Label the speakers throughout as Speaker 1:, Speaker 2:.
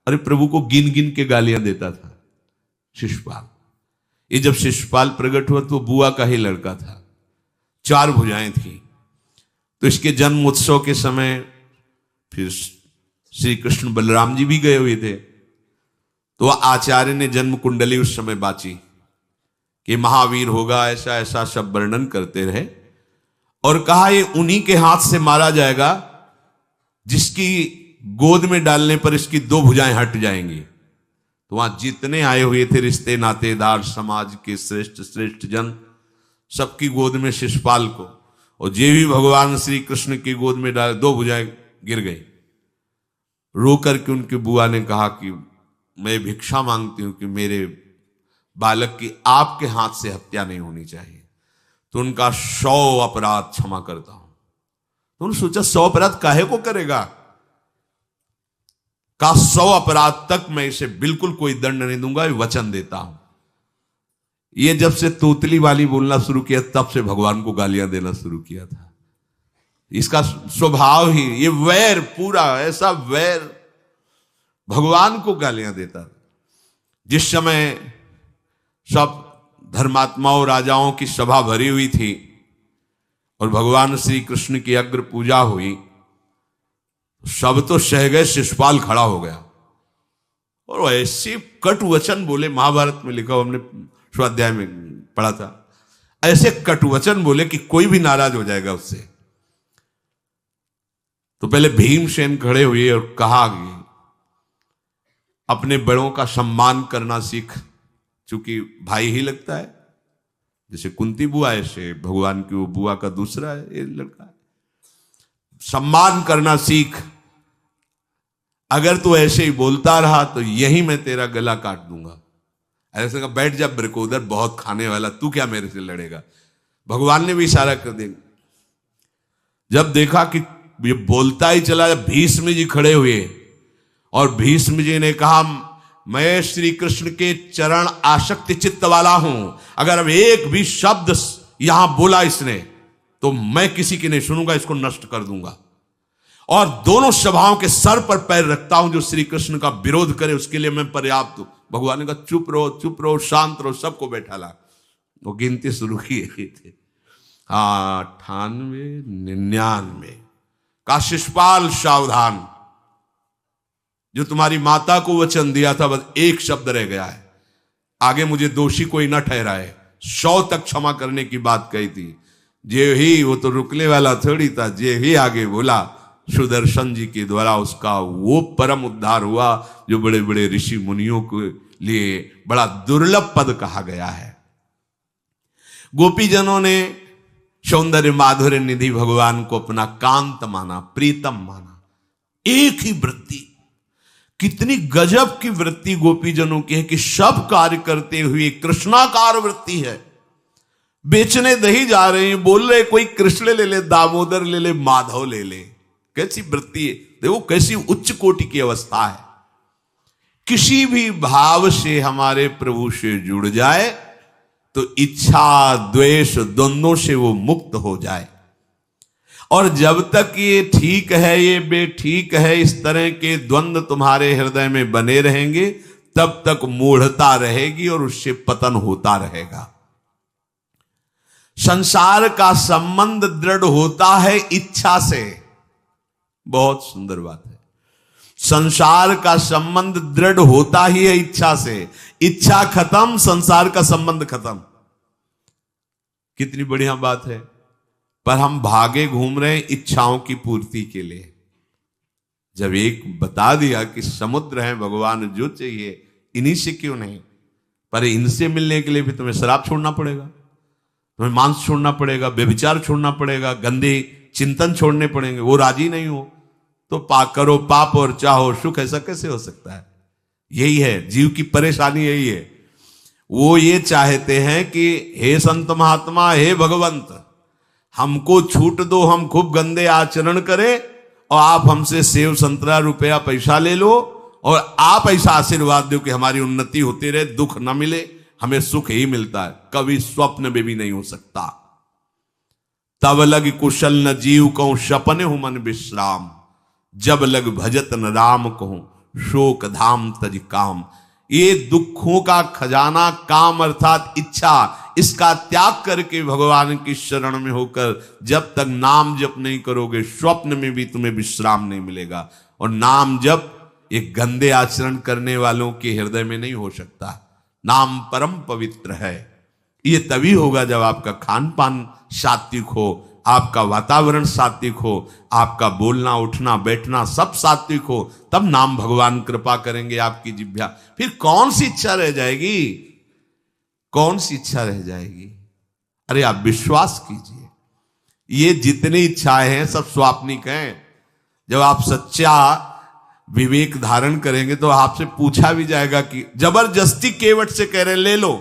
Speaker 1: अरे प्रभु को गिन गिन के गालियां देता था शिशुपाल। ये जब शिशुपाल प्रकट हुआ तो बुआ का ही लड़का था, 4 भुजाएं थी। तो इसके जन्म उत्सव के समय फिर श्री कृष्ण बलराम जी भी गए हुए थे। तो आचार्य ने जन्म कुंडली उस समय बाची कि महावीर होगा, ऐसा ऐसा सब वर्णन करते रहे और कहा ये उन्हीं के हाथ से मारा जाएगा जिसकी गोद में डालने पर इसकी 2 भुजाएं हट जाएंगी। तो वहां जितने आए हुए थे रिश्ते नातेदार, समाज के श्रेष्ठ श्रेष्ठ जन, सबकी गोद में शिशुपाल को, और जे भी भगवान श्री कृष्ण की गोद में डाले 2 भुजाएं गिर गई। रो करके उनकी बुआ ने कहा कि मैं भिक्षा मांगती हूं कि मेरे बालक की आपके हाथ से हत्या नहीं होनी चाहिए, तो उनका 100 अपराध क्षमा करता हूं। तो उन्होंने सोचा 100 अपराध काहे को करेगा, का 100 अपराध तक मैं इसे बिल्कुल कोई दंड नहीं दूंगा, ये वचन देता हूं। ये जब से तोतली वाली बोलना शुरू किया तब से भगवान को गालियां देना शुरू किया था। इसका स्वभाव ही ये वैर, पूरा ऐसा वैर, भगवान को गालियां देता था। जिस समय सब धर्मात्माओं राजाओं की सभा भरी हुई थी और भगवान श्री कृष्ण की अग्र पूजा हुई, सब तो सह गए, शिशुपाल खड़ा हो गया और ऐसे कटु वचन बोले, महाभारत में लिखा, हमने स्वाध्याय में पढ़ा था, ऐसे कटु वचन बोले कि कोई भी नाराज हो जाएगा उससे। तो पहले भीमसेन खड़े हुए और कहा कि अपने बड़ों का सम्मान करना सीख, चूंकि भाई ही लगता है, जैसे कुंती बुआ ऐसे भगवान की वो बुआ का दूसरा है, ये लड़का है, सम्मान करना सीख। अगर तू ऐसे ही बोलता रहा तो यही मैं तेरा गला काट दूंगा। ऐसे कहा बैठ जा ब्रकोदर, बहुत खाने वाला, तू क्या मेरे से लड़ेगा। भगवान ने भी इशारा कर दिया। जब देखा कि ये बोलता ही चला, भीष्म जी खड़े हुए और भीष्म जी ने कहा मैं श्री कृष्ण के चरण आसक्ति चित्त वाला हूं, अगर अब एक भी शब्द यहां बोला इसने तो मैं किसी की नहीं सुनूंगा, इसको नष्ट कर दूंगा। और दोनों सभाओं के सर पर पैर रखता हूं, जो श्री कृष्ण का विरोध करे उसके लिए मैं पर्याप्त हूं। भगवान ने कहा चुप रहो, शांत रहो, सबको बैठा ला। वो गिनती शुरू किए थे, 98, 99 का शिशुपाल सावधान, जो तुम्हारी माता को वचन दिया था बस एक शब्द रह गया है, आगे मुझे दोषी कोई न ठहराए। 100 तक क्षमा करने की बात कही थी। जे ही, वो तो रुकने वाला थोड़ी था, जे ही आगे बोला सुदर्शन जी के द्वारा उसका वो परम उद्धार हुआ जो बड़े बड़े ऋषि मुनियों के लिए बड़ा दुर्लभ पद कहा गया है। गोपीजनों ने सौंदर्य माधुर्य निधि भगवान को अपना कांत माना, प्रीतम माना। एक ही वृत्ति, कितनी गजब की वृत्ति गोपीजनों की है कि सब कार्य करते हुए कृष्णाकार वृत्ति है। बेचने दही जा रहे हैं, बोल रहे कोई कृष्ण ले ले, दामोदर ले ले, माधव ले ले। कैसी वृत्ति है, देखो कैसी उच्च कोटि की अवस्था है। किसी भी भाव से हमारे प्रभु से जुड़ जाए तो इच्छा द्वेष द्वंद्वों से वो मुक्त हो जाए। और जब तक ये ठीक है, ये बेठीक है, इस तरह के द्वंद्व तुम्हारे हृदय में बने रहेंगे, तब तक मूढ़ता रहेगी और उससे पतन होता रहेगा। संसार का संबंध दृढ़ होता है इच्छा से। बहुत सुंदर बात है, संसार का संबंध दृढ़ होता ही है इच्छा से। इच्छा खत्म, संसार का संबंध खत्म। कितनी बढ़िया बात है। पर हम भागे घूम रहे हैं इच्छाओं की पूर्ति के लिए। जब एक बता दिया कि समुद्र है भगवान, जो चाहिए इन्हीं से क्यों नहीं, पर इनसे मिलने के लिए भी तुम्हें शराब छोड़ना पड़ेगा, तुम्हें मांस छोड़ना पड़ेगा, व्यभिचार छोड़ना पड़ेगा, गंदे चिंतन छोड़ने पड़ेंगे। वो राजी नहीं हो तो करो पाप और चाहो सुख। ऐसा कैसे हो सकता है? यही है जीव की परेशानी, यही है। वो ये चाहते हैं कि हे संत महात्मा, हे भगवंत, हमको छूट दो, हम खूब गंदे आचरण करें और आप हमसे सेव संतरा रुपया पैसा ले लो और आप ऐसा आशीर्वाद दो कि हमारी उन्नति होती रहे, दुख न मिले, हमें सुख ही मिलता है। कभी स्वप्न में भी नहीं हो सकता। तब लग कुशल न जीव कहूं, सपने हूं मन विश्राम, जब लग भजत न राम कहूं, शोक धाम तज काम। ये दुखों का खजाना काम अर्थात इच्छा, इसका त्याग करके भगवान की शरण में होकर जब तक नाम जप नहीं करोगे, स्वप्न में भी तुम्हें विश्राम नहीं मिलेगा। और नाम जप एक गंदे आचरण करने वालों के हृदय में नहीं हो सकता। नाम परम पवित्र है। ये तभी होगा जब आपका खान पान सात्विक हो, आपका वातावरण सात्विक हो, आपका बोलना उठना बैठना सब सात्विक हो, तब नाम भगवान कृपा करेंगे आपकी जिह्वा। फिर कौन सी इच्छा रह जाएगी, कौन सी इच्छा रह जाएगी? अरे आप विश्वास कीजिए, ये जितनी इच्छाएं हैं सब स्वाप्निक हैं। जब आप सच्चा विवेक धारण करेंगे तो आपसे पूछा भी जाएगा कि जबरदस्ती केवट से कह रहे ले लो,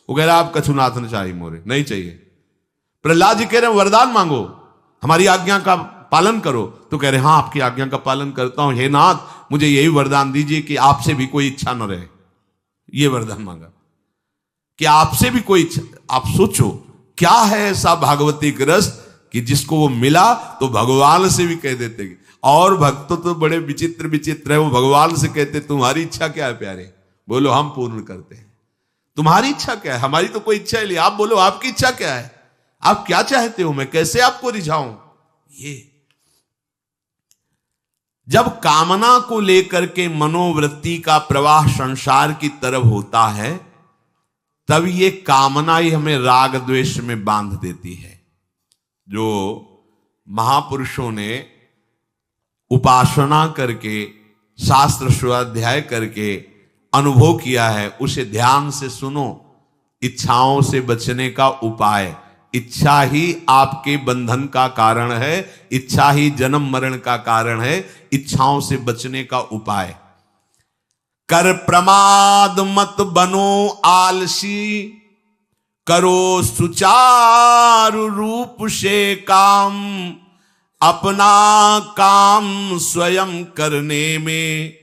Speaker 1: वो कह रहा आप कछुनाथ न चाहिए मोरे, नहीं चाहिए। प्रहलाद जी कह रहे हैं वरदान मांगो, हमारी आज्ञा का पालन करो, तो कह रहे हाँ आपकी आज्ञा का पालन करता हूं, हे नाथ मुझे यही वरदान दीजिए कि आपसे भी कोई इच्छा न रहे। ये वरदान मांगा कि आपसे भी कोई इच्छा। आप सोचो क्या है ऐसा भागवतिक रस कि जिसको वो मिला तो भगवान से भी कह देते। और भक्त तो बड़े विचित्र विचित्र है, वो भगवान से कहते तुम्हारी इच्छा क्या है प्यारे, बोलो हम पूर्ण करते हैं। तुम्हारी इच्छा क्या है, हमारी तो कोई इच्छा ही नहीं, आप बोलो आपकी इच्छा क्या है, आप क्या चाहते हो, मैं कैसे आपको रिझाऊं। ये जब कामना को लेकर के मनोवृत्ति का प्रवाह संसार की तरफ होता है, तब ये कामना ही हमें राग द्वेष में बांध देती है। जो महापुरुषों ने उपासना करके शास्त्र स्वाध्याय करके अनुभव किया है, उसे ध्यान से सुनो। इच्छाओं से बचने का उपाय, इच्छा ही आपके बंधन का कारण है, इच्छा ही जन्म मरण का कारण है। इच्छाओं से बचने का उपाय, कर प्रमाद मत बनो आलसी, करो सुचारु रूप से काम, अपना काम स्वयं करने में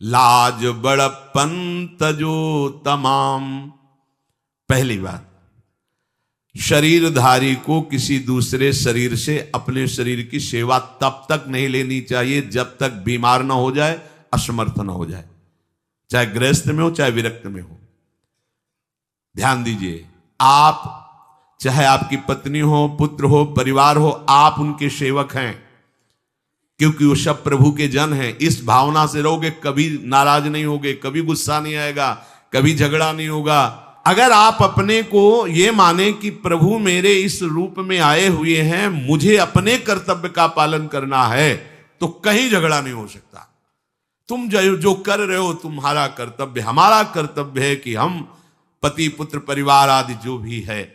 Speaker 1: लाज बड़प्पन तजो तमाम। पहली बात, शरीरधारी को किसी दूसरे शरीर से अपने शरीर की सेवा तब तक नहीं लेनी चाहिए जब तक बीमार ना हो जाए, असमर्थ ना हो जाए, चाहे गृहस्थ में हो चाहे विरक्त में हो। ध्यान दीजिए, आप चाहे आपकी पत्नी हो, पुत्र हो, परिवार हो, आप उनके सेवक हैं, क्योंकि वो सब प्रभु के जन हैं। इस भावना से रहोगे, कभी नाराज नहीं होगे, कभी गुस्सा नहीं आएगा, कभी झगड़ा नहीं होगा। अगर आप अपने को ये माने कि प्रभु मेरे इस रूप में आए हुए हैं, मुझे अपने कर्तव्य का पालन करना है, तो कहीं झगड़ा नहीं हो सकता। तुम जो कर रहे हो तुम्हारा कर्तव्य, हमारा कर्तव्य है कि हम पति पुत्र परिवार आदि जो भी है,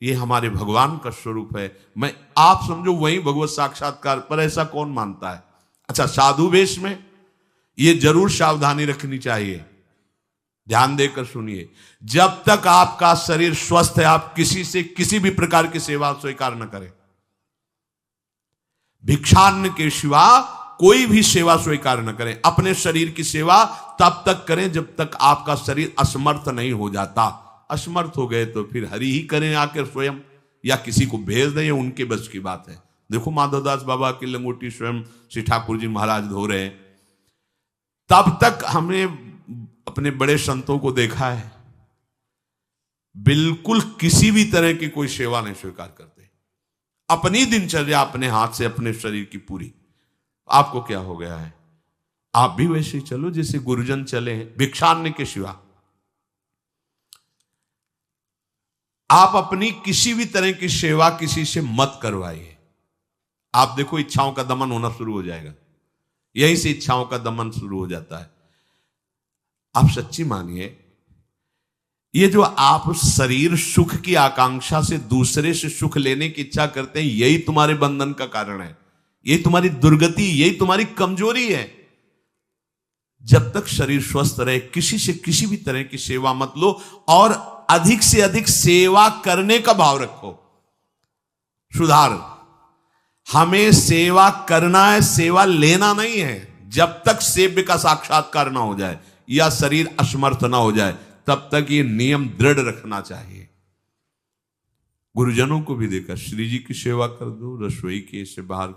Speaker 1: ये हमारे भगवान का स्वरूप है। मैं आप समझो वही भगवत साक्षात्कार, पर ऐसा कौन मानता है? अच्छा, साधु वेश में ये जरूर सावधानी रखनी चाहिए, ध्यान देकर सुनिए। जब तक आपका शरीर स्वस्थ है, आप किसी से किसी भी प्रकार की सेवा स्वीकार न करें। भिक्षान्न के सिवा कोई भी सेवा स्वीकार न करें। अपने शरीर की सेवा तब तक करें जब तक आपका शरीर असमर्थ नहीं हो जाता। असमर्थ हो गए तो फिर हरि ही करें आकर स्वयं, या किसी को भेज दें, उनके बस की बात है। देखो माधवदास बाबा की लंगोटी स्वयं श्री ठाकुर जी महाराज धो रहे हैं। तब तक हमने अपने बड़े संतों को देखा है, बिल्कुल किसी भी तरह की कोई सेवा नहीं स्वीकार करते। अपनी दिनचर्या अपने हाथ से, अपने शरीर की पूरी। आपको क्या हो गया है? आप भी वैसे ही चलो जैसे गुरुजन चले हैं, भिक्षान्न के सिवा। आप अपनी किसी भी तरह की सेवा किसी से मत करवाइए। आप देखो इच्छाओं का दमन होना शुरू हो जाएगा, यहीं से इच्छाओं का दमन शुरू हो जाता है। आप सच्ची मानिए, ये जो आप शरीर सुख की आकांक्षा से दूसरे से सुख लेने की इच्छा करते हैं, यही तुम्हारे बंधन का कारण है, यही तुम्हारी दुर्गति, यही तुम्हारी कमजोरी है। जब तक शरीर स्वस्थ रहे, किसी से किसी भी तरह की सेवा मत लो, और अधिक से अधिक सेवा करने का भाव रखो। सुधार, हमें सेवा करना है, सेवा लेना नहीं है। जब तक सेव्य का साक्षात्कार ना हो जाए या शरीर असमर्थ ना हो जाए, तब तक ये नियम दृढ़ रखना चाहिए। गुरुजनों को भी देखा, श्री जी की सेवा कर दो, रसोई के से बाहर,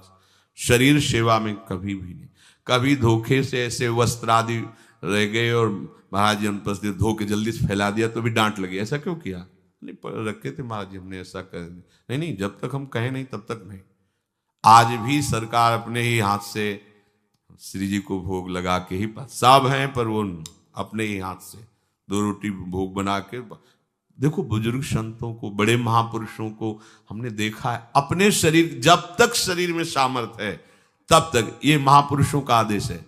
Speaker 1: शरीर सेवा में कभी भी नहीं। कभी धोखे से ऐसे वस्त्र आदि रह गए और महाराज जी अनुपस्थित धो के जल्दी से फैला दिया तो भी डांट लगी, ऐसा क्यों किया? नहीं रखे थे महाराज जी, हमने ऐसा कर दिया। नहीं, जब तक हम कहें नहीं तब तक नहीं। आज भी सरकार अपने ही हाथ से श्री जी को भोग लगा के ही, सब हैं पर वो अपने ही हाथ से 2 रोटी भोग बना के। देखो बुजुर्ग संतों को, बड़े महापुरुषों को हमने देखा है अपने शरीर, जब तक शरीर में सामर्थ्य है तब तक, ये महापुरुषों का आदेश है,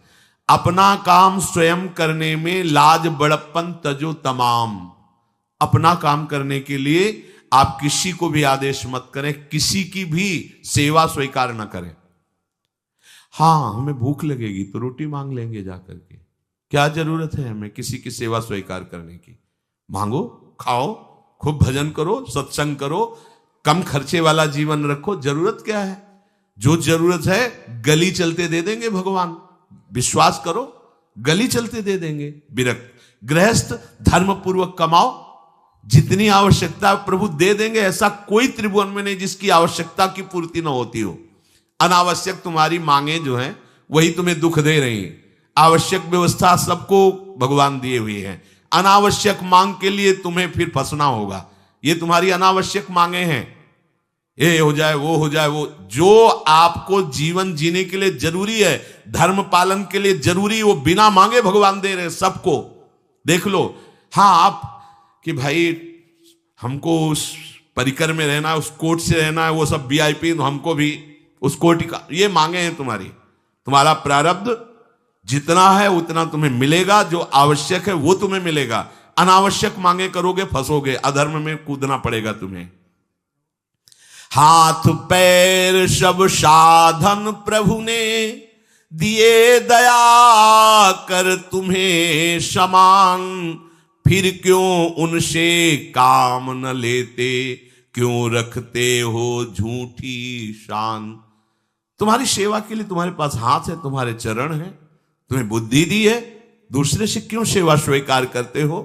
Speaker 1: अपना काम स्वयं करने में लाज बड़प्पन तजो तमाम। अपना काम करने के लिए आप किसी को भी आदेश मत करें, किसी की भी सेवा स्वीकार न करें। हाँ, हमें भूख लगेगी तो रोटी मांग लेंगे जाकर के, क्या जरूरत है हमें किसी की सेवा स्वीकार करने की? मांगो, खाओ, खूब भजन करो, सत्संग करो, कम खर्चे वाला जीवन रखो। जरूरत क्या है? जो जरूरत है गली चलते दे देंगे भगवान, विश्वास करो, गली चलते दे देंगे। विरक्त गृहस्थ धर्म पूर्वक कमाओ, जितनी आवश्यकता प्रभु दे देंगे। ऐसा कोई त्रिभुवन में नहीं जिसकी आवश्यकता की पूर्ति ना होती हो। अनावश्यक तुम्हारी मांगे जो हैं वही तुम्हें दुख दे रही हैं। आवश्यक व्यवस्था सबको भगवान दिए हुए हैं, अनावश्यक मांग के लिए तुम्हें फिर फंसना होगा। ये तुम्हारी अनावश्यक मांगे हैं, ये हो जाए, वो हो जाए, वो जो आपको जीवन जीने के लिए जरूरी है, धर्म पालन के लिए जरूरी, वो बिना मांगे भगवान दे रहे हैं सबको। देख लो। हाँ, आप कि भाई हमको उस परिकर में रहना है, उस कोर्ट से रहना है, वो सब वीआईपी, हमको भी उस कोर्ट का, ये मांगे हैं तुम्हारी। तुम्हारा प्रारब्ध जितना है उतना तुम्हें मिलेगा, जो आवश्यक है वो तुम्हें मिलेगा। अनावश्यक मांगे करोगे फंसोगे, अधर्म में कूदना पड़ेगा तुम्हें। हाथ पैर सब साधन प्रभु ने दिए, दया कर तुम्हें समान, फिर क्यों उनसे काम न लेते, क्यों रखते हो झूठी शान। तुम्हारी सेवा के लिए तुम्हारे पास हाथ है, तुम्हारे चरण है, तुम्हें बुद्धि दी है, दूसरे से क्यों सेवा स्वीकार करते हो?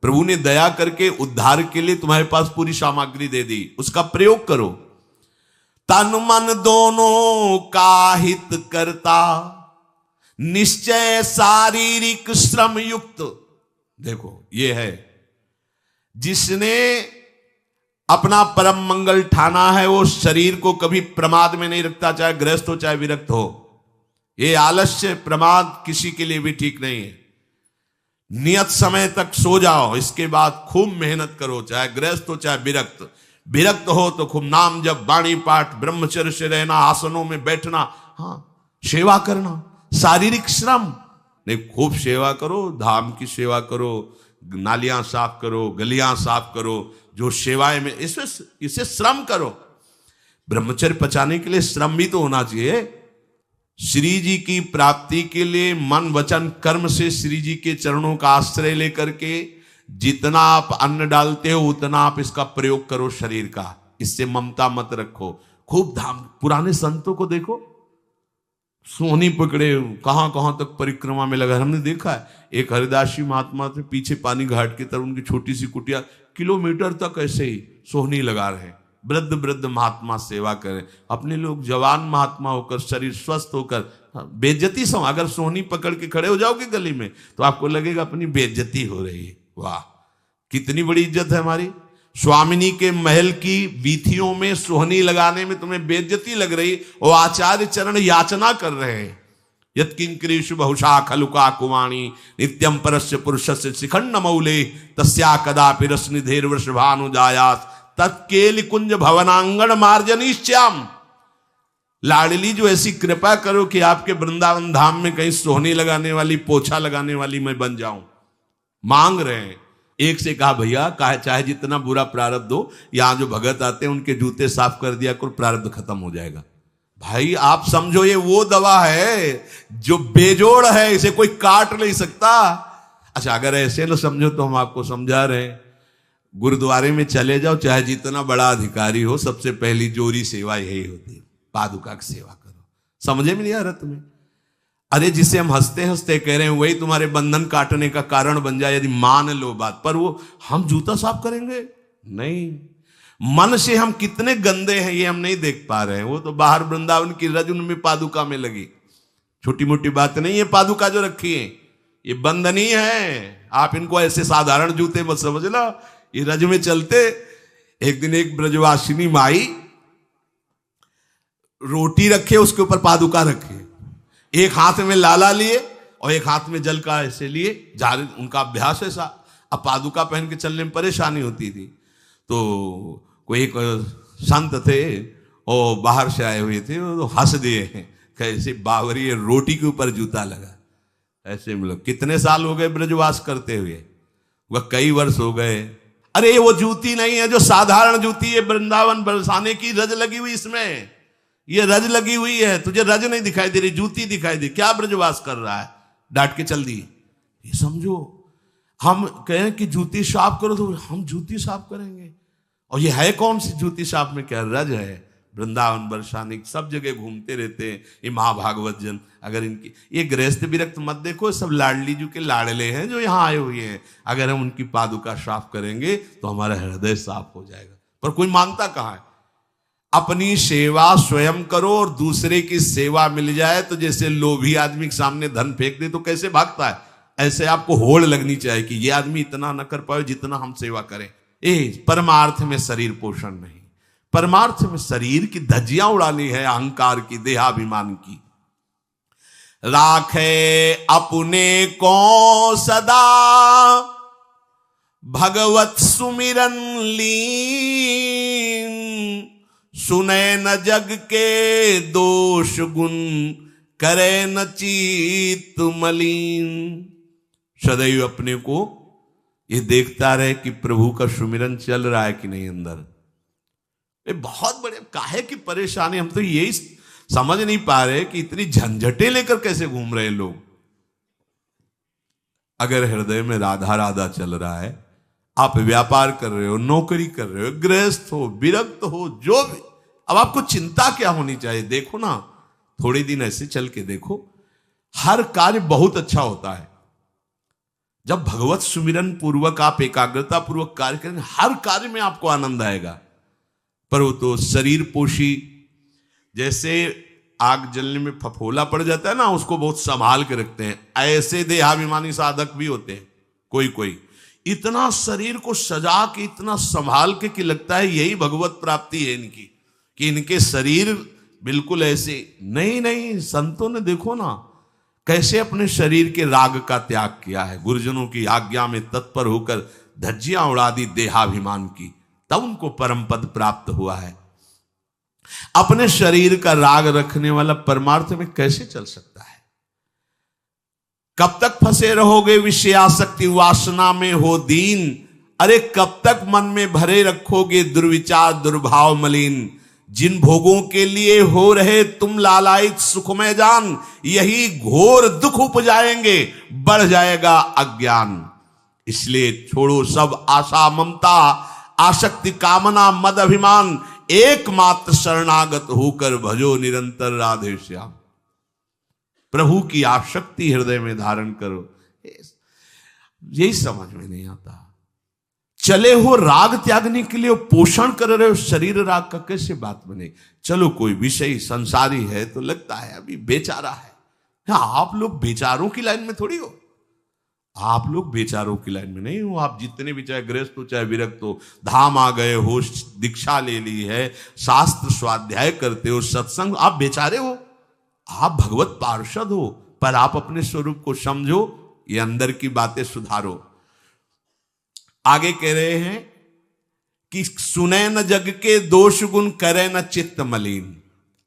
Speaker 1: प्रभु ने दया करके उद्धार के लिए तुम्हारे पास पूरी सामग्री दे दी, उसका प्रयोग करो। तन मन दोनों का हित करता, निश्चय शारीरिक श्रम युक्त। देखो ये है, जिसने अपना परम मंगल ठाना है वो शरीर को कभी प्रमाद में नहीं रखता, चाहे गृहस्थ हो चाहे विरक्त हो। ये आलस्य प्रमाद किसी के लिए भी ठीक नहीं है। नियत समय तक सो जाओ, इसके बाद खूब मेहनत करो, चाहे गृहस्थ हो चाहे विरक्त। विरक्त हो तो खूब नाम जप, वाणी पाठ, ब्रह्मचर्य से रहना, आसनों में बैठना, हाँ सेवा करना, शारीरिक श्रम नहीं, खूब सेवा करो, धाम की सेवा करो, नालियां साफ करो, गलियां साफ करो, जो सेवाएं में इसे श्रम करो। ब्रह्मचर्य पचाने के लिए श्रम भी तो होना चाहिए। श्री जी की प्राप्ति के लिए मन वचन कर्म से श्री जी के चरणों का आश्रय लेकर के जितना आप अन्न डालते हो उतना आप इसका प्रयोग करो शरीर का। इससे ममता मत रखो। खूब धाम, पुराने संतों को देखो, सोहनी पकड़े कहां कहां तक परिक्रमा में लगा। हमने देखा है एक हरिदासी महात्मा थे, पीछे पानी घाट की तरफ उनकी छोटी सी कुटिया, किलोमीटर तक ऐसे ही सोहनी लगा रहे। वृद्ध वृद्ध महात्मा सेवा करें। अपने लोग जवान महात्मा होकर, शरीर स्वस्थ होकर बेइज्जती से, अगर सोहनी पकड़ के खड़े हो जाओगे गली में तो आपको लगेगा अपनी बेइज्जती हो रही है। वाह, कितनी बड़ी इज्जत है हमारी। स्वामिनी के महल की वीथियों में सोहनी लगाने में तुम्हें बेइज्जती लग रही, वो आचार्य चरण याचना कर रहे हैं। यत्किंकरीषु बहुशा खलुका कुवाणी, नित्यम परस्य पुरुषस्य शिखंड मौले, तस्या कदापि रसनिधेर वृषभानुजायास, तत्केल कुंज भवनांगण मार्जनीश्याम। लाडली जो ऐसी कृपा करो कि आपके वृंदावन धाम में कहीं सोहनी लगाने वाली, पोछा लगाने वाली मैं बन जाऊं। मांग रहे हैं। एक से कहा भैया चाहे जितना बुरा प्रारब्ध हो, यहां जो भगत आते हैं उनके जूते साफ कर दिया करो, प्रारब्ध खत्म हो जाएगा। भाई आप समझो ये वो दवा है जो बेजोड़ है, इसे कोई काट नहीं सकता। अच्छा अगर ऐसे ना समझो तो हम आपको समझा रहे हैं, गुरुद्वारे में चले जाओ, चाहे जितना बड़ा अधिकारी हो, सबसे पहली जोरी सेवा यही होती है, पादुका की सेवा करो। समझे में नहीं आ रहा तुम्हें? अरे जिसे हम हंसते हंसते कह रहे हैं वही तुम्हारे बंधन काटने का कारण बन जाए, यदि मान लो बात। पर वो हम जूता साफ करेंगे नहीं। मन से हम कितने गंदे हैं ये हम नहीं देख पा रहे हैं। वो तो बाहर वृंदावन की रज उनमें पादुका में लगी, छोटी मोटी बात नहीं है। पादुका जो रखी है ये बंधनी है, आप इनको ऐसे साधारण जूते मत समझना, ये रज में चलते। एक दिन एक ब्रजवासिनी माई रोटी रखे, उसके ऊपर पादुका रखे, एक हाथ में लाला लिए और एक हाथ में जल का ऐसे लिए जा रहे, उनका अभ्यास ऐसा। अब पादुका पहन के चलने में परेशानी होती थी, तो कोई एक संत थे और बाहर से आए हुए थे, तो हंस दिए हैं, कैसे बावरी रोटी के ऊपर जूता लगा। ऐसे मतलब कितने साल हो गए ब्रजवास करते हुए, वह कई वर्ष हो गए। अरे वो जूती नहीं है जो साधारण जूती है, वृंदावन बरसाने की रज लगी हुई, इसमें ये रज लगी हुई है, तुझे रज नहीं दिखाई दे रही, जूती दिखाई दे, क्या ब्रजवास कर रहा है, डांट के चल दी। ये समझो, हम कहें कि जूती साफ करो तो हम जूती साफ करेंगे, और ये है कौन सी जूती साफ में, क्या रज है। वृंदावन बरसाने सब जगह घूमते रहते हैं ये महाभागवत जन। अगर इनकी ये गृहस्थ विरक्त मत देखो, सब लाडली जी के लाडले हैं जो यहाँ आए हुए हैं। अगर हम उनकी पादुका साफ करेंगे तो हमारा हृदय साफ हो जाएगा, पर कोई मानता कहाँ है। अपनी सेवा स्वयं करो और दूसरे की सेवा मिल जाए तो जैसे लोभी आदमी के सामने धन फेंक दे तो कैसे भागता है, ऐसे आपको होड़ लगनी चाहिए कि ये आदमी इतना न कर पाए जितना हम सेवा करें। परमार्थ में शरीर पोषण नहीं, परमार्थ में शरीर की धज्जियां उड़ानी है, अहंकार की, देहाभिमान की। राखे अपने को सदा भगवत सुमिरन लीन, सुने न जग के दोष गुण, करे न चित्त मलिन। सदैव अपने को ये देखता रहे कि प्रभु का सुमिरन चल रहा है कि नहीं अंदर। ये बहुत बड़े काहे की परेशानी, हम तो यही समझ नहीं पा रहे कि इतनी झंझटें लेकर कैसे घूम रहे लोग। अगर हृदय में राधा राधा चल रहा है, आप व्यापार कर रहे हो, नौकरी कर रहे हो, गृहस्थ हो, विरक्त हो, जो भी, अब आपको चिंता क्या होनी चाहिए। देखो ना, थोड़े दिन ऐसे चल के देखो, हर कार्य बहुत अच्छा होता है जब भगवत सुमिरन पूर्वक आप एकाग्रता पूर्वक कार्य करेंगे, हर कार्य में आपको आनंद आएगा। पर वो तो शरीर पोषी, जैसे आग जलने में फफोला पड़ जाता है ना, उसको बहुत संभाल के रखते हैं, ऐसे देहाभिमानी साधक भी होते हैं। कोई कोई इतना शरीर को सजा के, इतना संभाल के कि लगता है यही भगवत प्राप्ति है इनकी, कि इनके शरीर बिल्कुल ऐसे नहीं। संतों ने देखो ना कैसे अपने शरीर के राग का त्याग किया है, गुरुजनों की आज्ञा में तत्पर होकर धज्जियां उड़ा दी देहाभिमान की, तब उनको परम पद प्राप्त हुआ है। अपने शरीर का राग रखने वाला परमार्थ में कैसे चल सकता है। कब तक फंसे रहोगे विषयासक्ति वासना में हो दीन, अरे कब तक मन में भरे रखोगे दुर्विचार दुर्भाव मलिन। जिन भोगों के लिए हो रहे तुम लालायित सुखमय जान, यही घोर दुख उपजाएंगे, बढ़ जाएगा अज्ञान। इसलिए छोड़ो सब आशा ममता आसक्ति कामना मद अभिमान, एकमात्र शरणागत होकर भजो निरंतर राधे श्याम। प्रभु की आसक्ति हृदय में धारण करो। यही समझ में नहीं आता। चले हो राग त्यागने के लिए, पोषण कर रहे हो शरीर राग का, कैसे बात बने। चलो कोई विषय संसारी है तो लगता है अभी बेचारा है। हाँ, आप लोग बेचारों की लाइन में थोड़ी हो, आप लोग बेचारों की लाइन में नहीं हो। आप जितने भी, चाहे गृहस्थ हो चाहे विरक्त हो, धाम आ गए हो, दीक्षा ले ली है, शास्त्र स्वाध्याय करते हो, सत्संग, आप बेचारे हो, आप भगवत पार्षद हो। पर आप अपने स्वरूप को समझो, ये अंदर की बातें सुधारो। आगे कह रहे हैं कि सुने न जग के दोष गुण, करे न चित्त मलिन।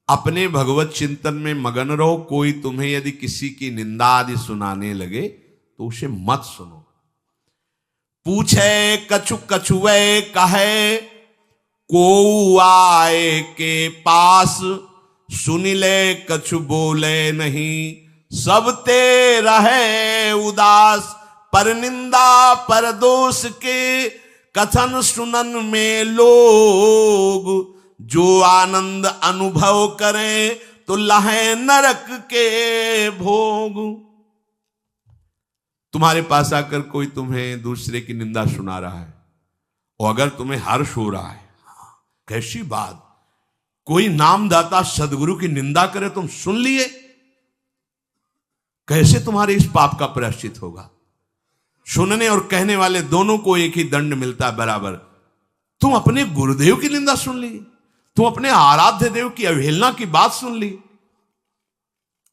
Speaker 1: अपने भगवत चिंतन में मगन रहो। कोई तुम्हें यदि किसी की निंदा आदि सुनाने लगे तो उसे मत सुनो। पूछे कछु कछुए कहे, को आए के पास, सुन ले कछु बोले नहीं, सब ते रहे उदास। पर निंदा पर दोष के कथन सुनन में लोग, जो आनंद अनुभव करें तो लहे नरक के भोग। तुम्हारे पास आकर कोई तुम्हें दूसरे की निंदा सुना रहा है और अगर तुम्हें हर्ष हो रहा है, कैसी बात, कोई नामदाता सदगुरु की निंदा करे, तुम सुन लिए, कैसे तुम्हारे इस पाप का प्रायश्चित होगा? सुनने और कहने वाले दोनों को एक ही दंड मिलता है बराबर। तुम अपने गुरुदेव की निंदा सुन ली, तुम अपने आराध्य देव की अवहेलना की बात सुन ली।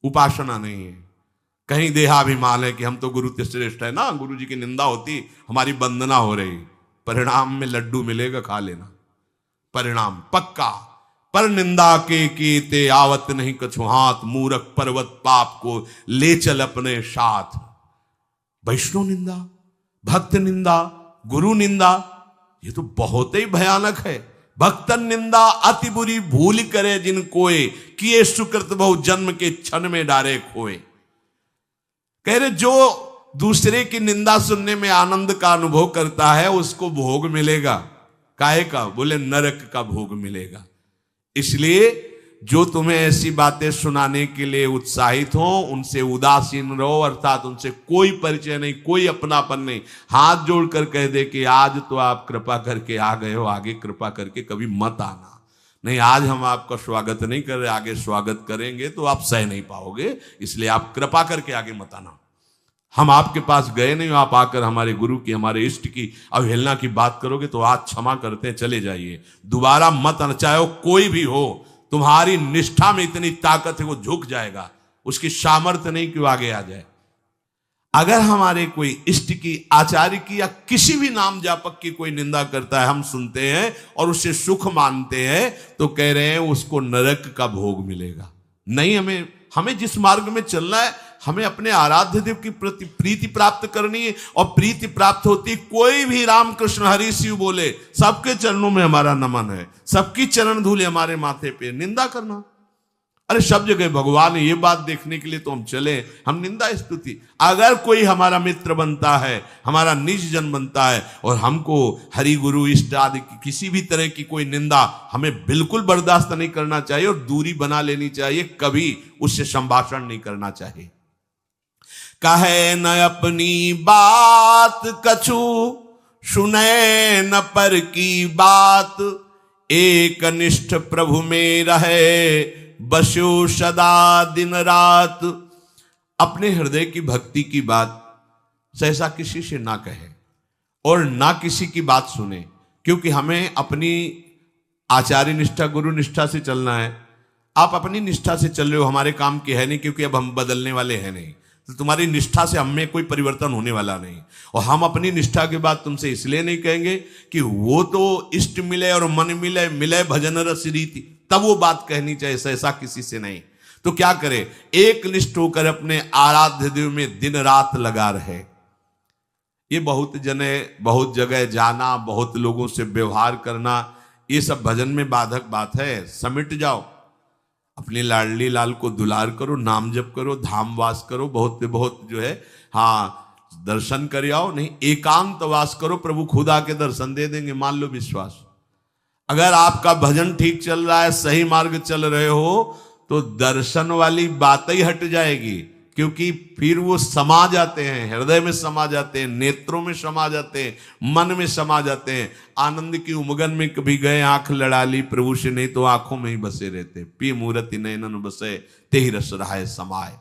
Speaker 1: उपासना नहीं है, कहीं देहाभिमान है कि हम तो गुरु श्रेष्ठ है ना, गुरु जी की निंदा होती हमारी वंदना हो रही। परिणाम में लड्डू मिलेगा, खा लेना, परिणाम पक्का। पर निंदा के कीते आवत नहीं कछु हाथ, मूरख पर्वत पाप को ले चल अपने साथ। वैष्णव निंदा, भक्त निंदा, गुरु निंदा, ये तो बहुत ही भयानक है। भक्तन निंदा अति बुरी भूल करे जिन कोय, किए सुकृत बहु जन्म के क्षण में डारे खोए। कह रहे जो दूसरे की निंदा सुनने में आनंद का अनुभव करता है उसको भोग मिलेगा। काहे का? बोले नरक का भोग मिलेगा। इसलिए जो तुम्हें ऐसी बातें सुनाने के लिए उत्साहित हो उनसे उदासीन रहो, अर्थात उनसे कोई परिचय नहीं, कोई अपनापन नहीं। हाथ जोड़कर कह दे कि आज तो आप कृपा करके आ गए हो, आगे कृपा करके कभी मत आना। नहीं, आज हम आपका स्वागत नहीं कर रहे, आगे स्वागत करेंगे तो आप सह नहीं पाओगे, इसलिए आप कृपा करके आगे मत आना। हम आपके पास गए नहीं, आप आकर हमारे गुरु की, हमारे इष्ट की अवहेलना की बात करोगे तो आज क्षमा करते हैं, चले जाइए, दोबारा मत आना। चाहे वो कोई भी हो, तुम्हारी निष्ठा में इतनी ताकत है वो झुक जाएगा, उसकी सामर्थ्य नहीं कि वो आगे आ जाए। अगर हमारे कोई इष्ट की, आचार्य की या किसी भी नाम जापक की कोई निंदा करता है, हम सुनते हैं और उससे सुख मानते हैं, तो कह रहे हैं उसको नरक का भोग मिलेगा। नहीं, हमें जिस मार्ग में चलना है, हमें अपने आराध्य देव की प्रति प्रीति प्राप्त करनी है। और प्रीति प्राप्त होती, कोई भी राम कृष्ण हरि शिव बोले, सबके चरणों में हमारा नमन है, सबकी चरण धूले हमारे माथे पे। निंदा करना, अरे सब जगह भगवान है, ये बात देखने के लिए तो हम चले, हम निंदा स्तुति। अगर कोई हमारा मित्र बनता है, हमारा निज जन बनता है और हमको हरि गुरु इष्ट आदि की किसी भी तरह की कोई निंदा, हमें बिल्कुल बर्दाश्त नहीं करना चाहिए और दूरी बना लेनी चाहिए, कभी उससे संभाषण नहीं करना चाहिए। कहे न अपनी बात कछु, सुने न पर की बात, एक निष्ठ प्रभु में रहे, बसो सदा दिन रात। अपने हृदय की भक्ति की बात सहसा किसी से ना कहे और ना किसी की बात सुने, क्योंकि हमें अपनी आचार्य निष्ठा, गुरु निष्ठा से चलना है। आप अपनी निष्ठा से चल रहे हो, हमारे काम की है नहीं, क्योंकि अब हम बदलने वाले हैं नहीं, तो तुम्हारी निष्ठा से हमें कोई परिवर्तन होने वाला नहीं। और हम अपनी निष्ठा के बाद तुमसे इसलिए नहीं कहेंगे कि वो तो इष्ट मिले और मन मिले, मिले भजन रस रीति, तब वो बात कहनी चाहिए, ऐसा किसी से नहीं। तो क्या करे, एक निष्ठ होकर अपने आराध्य देव में दिन रात लगा रहे। ये बहुत जगह जाना, बहुत लोगों से व्यवहार करना, ये सब भजन में बाधक बात है। समिट जाओ, अपनी लाडली लाल को दुलार करो, नाम जप करो, धाम वास करो, बहुत जो है, हाँ, दर्शन कर आओ। नहीं, एकांत वास करो, प्रभु खुद आके दर्शन दे देंगे, मान लो विश्वास। अगर आपका भजन ठीक चल रहा है, सही मार्ग चल रहे हो, तो दर्शन वाली बात ही हट जाएगी, क्योंकि फिर वो समा जाते हैं, हृदय में समा जाते हैं, नेत्रों में समा जाते हैं, मन में समा जाते हैं। आनंद की उमगन में कभी गए, आंख लड़ा ली प्रभु से, नहीं तो आंखों में ही बसे रहते। पी मूर्ति नयनन बसे, तेहि रस रहाय समाये।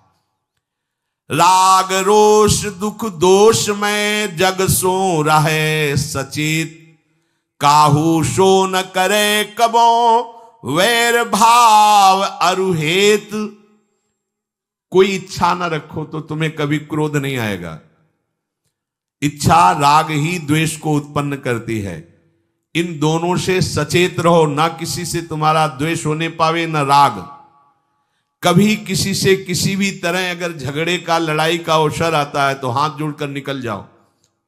Speaker 1: राग रोष दुख दोष में जग सो रहे सचेत, काहू सो न करे कबो वैर भाव अरुहेत। कोई इच्छा न रखो तो तुम्हें कभी क्रोध नहीं आएगा। इच्छा राग ही द्वेष को उत्पन्न करती है। इन दोनों से सचेत रहो, ना किसी से तुम्हारा द्वेष होने पावे न राग। कभी किसी से किसी भी तरह अगर झगड़े का, लड़ाई का अवसर आता है तो हाथ जोड़कर निकल जाओ,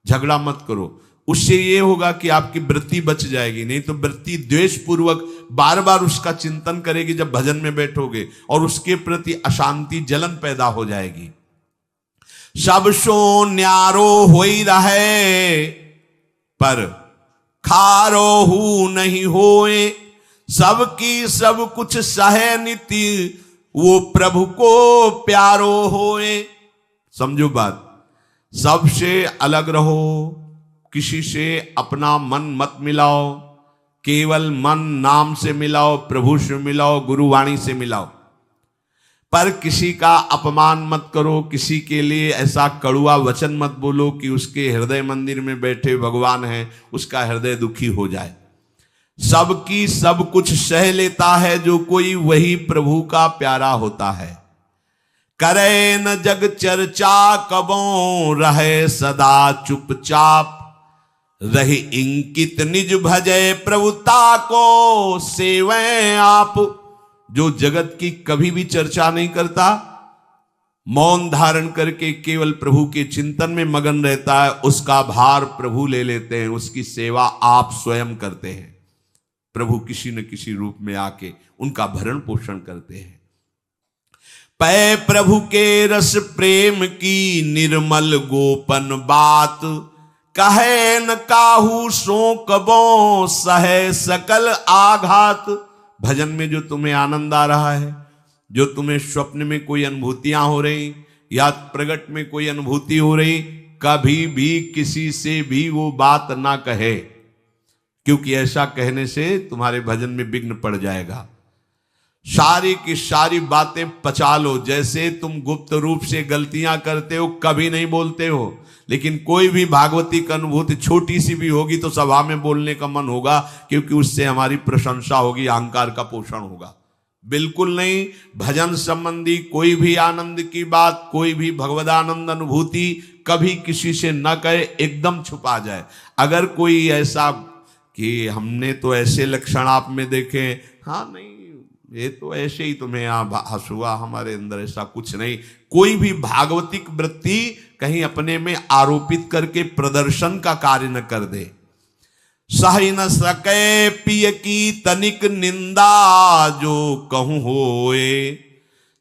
Speaker 1: झगड़ा मत करो। उससे ये होगा कि आपकी वृत्ति बच जाएगी, नहीं तो वृत्ति द्वेष पूर्वक बार बार उसका चिंतन करेगी जब भजन में बैठोगे, और उसके प्रति अशांति, जलन पैदा हो जाएगी। सब सो न्यारो होई रहे, पर खारो हु नहीं होए, सबकी सब कुछ सहे नीति, वो प्रभु को प्यारो होए। समझो बात, सबसे अलग रहो, किसी से अपना मन मत मिलाओ, केवल मन नाम से मिलाओ, प्रभु से मिलाओ, गुरुवाणी से मिलाओ। पर किसी का अपमान मत करो, किसी के लिए ऐसा कड़ुआ वचन मत बोलो कि उसके हृदय मंदिर में बैठे भगवान हैं, उसका हृदय दुखी हो जाए। सबकी सब कुछ सह लेता है जो कोई, वही प्रभु का प्यारा होता है। करे न जग चर्चा कबों, रहे सदा चुपचाप, रही इंकित निज भजय प्रभुता को सेवै आप। जो जगत की कभी भी चर्चा नहीं करता, मौन धारण करके केवल प्रभु के चिंतन में मगन रहता है, उसका भार प्रभु ले लेते हैं, उसकी सेवा आप स्वयं करते हैं। प्रभु किसी न किसी रूप में आके उनका भरण पोषण करते हैं। पै प्रभु के रस प्रेम की निर्मल गोपन बात, कहे न काहू सो कबों, सहे सकल आघात। भजन में जो तुम्हें आनंद आ रहा है, जो तुम्हें स्वप्न में कोई अनुभूतियां हो रही या प्रगट में कोई अनुभूति हो रही, कभी भी किसी से भी वो बात ना कहे, क्योंकि ऐसा कहने से तुम्हारे भजन में विघ्न पड़ जाएगा। सारी की सारी बातें पचा लो। जैसे तुम गुप्त रूप से गलतियां करते हो, कभी नहीं बोलते हो, लेकिन कोई भी भागवती की अनुभूति छोटी सी भी होगी तो सभा में बोलने का मन होगा, क्योंकि उससे हमारी प्रशंसा होगी, अहंकार का पोषण होगा। बिल्कुल नहीं। भजन संबंधी कोई भी आनंद की बात, कोई भी भगवदानंद अनुभूति कभी किसी से न कहे, एकदम छुपा जाए। अगर कोई ऐसा कि हमने तो ऐसे लक्षण आप में देखे, हाँ नहीं ये तो ऐसे ही तुम्हें यहाँ हंसुआ, हमारे अंदर ऐसा कुछ नहीं। कोई भी भागवतिक वृत्ति कहीं अपने में आरोपित करके प्रदर्शन का कार्य न कर दे। सह न सके पिय की तनिक निंदा, जो कहूं होए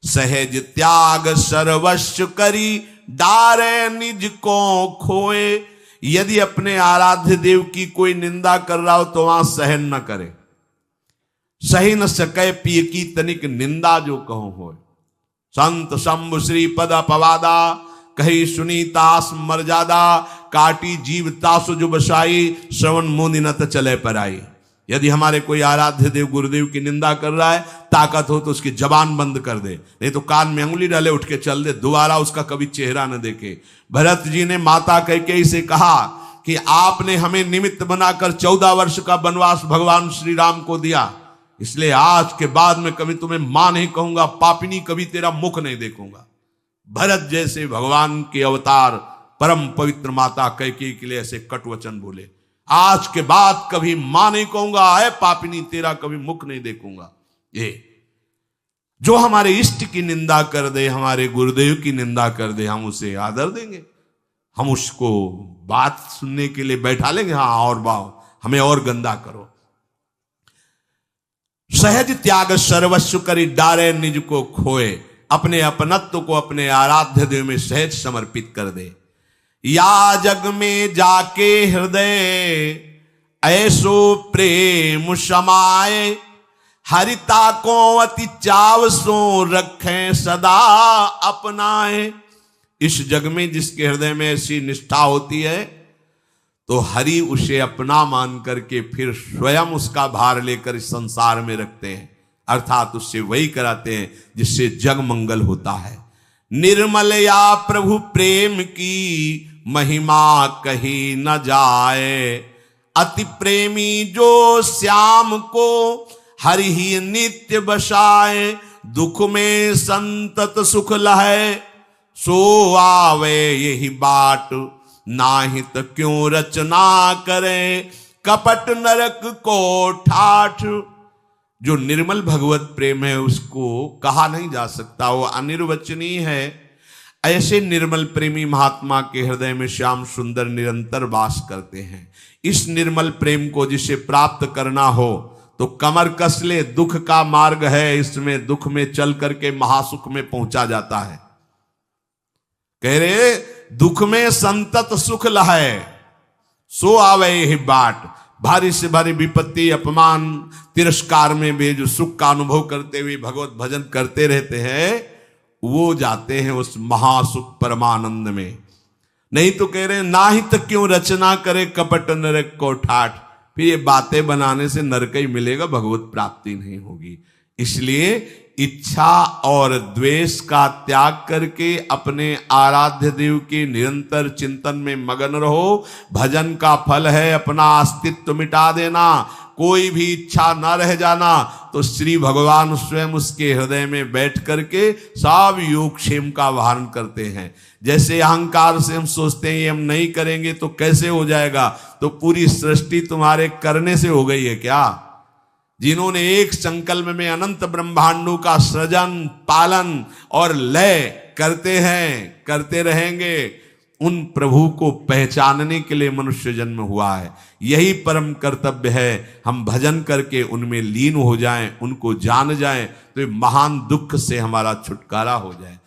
Speaker 1: सहज त्याग सर्वस्व करी, डारे निज को खोए। यदि अपने आराध्य देव की कोई निंदा कर रहा हो तो वहां सहन न करे। सही न सके पिय की तनिक निंदा, जो कहूं हो। संत शंभु श्री पद अपवादा, कही सुनी तास मर्यादा, काटी जीव तासु जो बसाई, श्रवण मुनि न चले पर आई। यदि हमारे कोई आराध्य देव गुरुदेव की निंदा कर रहा है, ताकत हो तो उसकी जबान बंद कर दे, नहीं तो कान में अंगुली डाले उठ के चल दे, दोबारा उसका कभी चेहरा न देखे। भरत जी ने माता कैकेयी से कहा कि आपने हमें निमित्त बनाकर 14 वर्ष का वनवास भगवान श्री राम को दिया, इसलिए आज के बाद में कभी तुम्हें मां नहीं कहूंगा, पापिनी कभी तेरा मुख नहीं देखूंगा। भरत जैसे भगवान के अवतार परम पवित्र माता कैकेयी के लिए ऐसे कट वचन बोले, आज के बाद कभी मां नहीं कहूंगा, है पापिनी तेरा कभी मुख नहीं देखूंगा। ये जो हमारे इष्ट की निंदा कर दे, हमारे गुरुदेव की निंदा कर दे, हम उसे आदर देंगे, हम उसको बात सुनने के लिए बैठा लेंगे। हाँ और बाओ, हमें और गंदा करो। सहज त्याग सर्वस्व करी, डारे निज को खोए। अपने अपनत्व को अपने आराध्य देव में सहज समर्पित कर दे। या जग में जाके हृदय ऐसो प्रेम समाए, हरिता को अति चाव सो रखें सदा अपनाए। इस जग में जिसके हृदय में ऐसी निष्ठा होती है, तो हरि उसे अपना मान करके फिर स्वयं उसका भार लेकर इस संसार में रखते हैं, अर्थात उससे वही कराते हैं जिससे जग मंगल होता है। निर्मल या प्रभु प्रेम की महिमा कही न जाए, अति प्रेमी जो श्याम को हरि ही नित्य बसाए। दुख में संतत सुख लहे, सो आवे यही बाट, नाहित क्यों रचना करे, कपट नरक को ठाठ। जो निर्मल भगवत प्रेम है उसको कहा नहीं जा सकता, वो अनिर्वचनीय है। ऐसे निर्मल प्रेमी महात्मा के हृदय में श्याम सुंदर निरंतर वास करते हैं। इस निर्मल प्रेम को जिसे प्राप्त करना हो तो कमर कस ले, दुख का मार्ग है, इसमें दुख में चल करके महासुख में पहुंचा जाता है। कह रहे दुख में संतत सुख लहे, सो आवे यही बाट। भारी से भारी विपत्ति, अपमान, तिरस्कार में भी जो सुख का अनुभव करते हुए भगवत भजन करते रहते हैं, वो जाते हैं उस महासुख परमानंद में। नहीं तो कह रहे हैं नाहित क्यों रचना करे, कपट नरक को ठाठ। फिर ये बातें बनाने से नरक ही मिलेगा, भगवत प्राप्ति नहीं होगी। इसलिए इच्छा और द्वेष का त्याग करके अपने आराध्य देव के निरंतर चिंतन में मगन रहो। भजन का फल है अपना अस्तित्व मिटा देना, कोई भी इच्छा न रह जाना। तो श्री भगवान स्वयं उसके हृदय में बैठ करके सब योगक्षेम का वाहन करते हैं। जैसे अहंकार से हम सोचते हैं ये हम नहीं करेंगे तो कैसे हो जाएगा, तो पूरी सृष्टि तुम्हारे करने से हो गई है क्या? जिन्होंने एक संकल्प में अनंत ब्रह्मांडों का सृजन, पालन और लय करते हैं, करते रहेंगे, उन प्रभु को पहचानने के लिए मनुष्य जन्म हुआ है। यही परम कर्तव्य है, हम भजन करके उनमें लीन हो जाएं, उनको जान जाएं, तो महान दुख से हमारा छुटकारा हो जाए।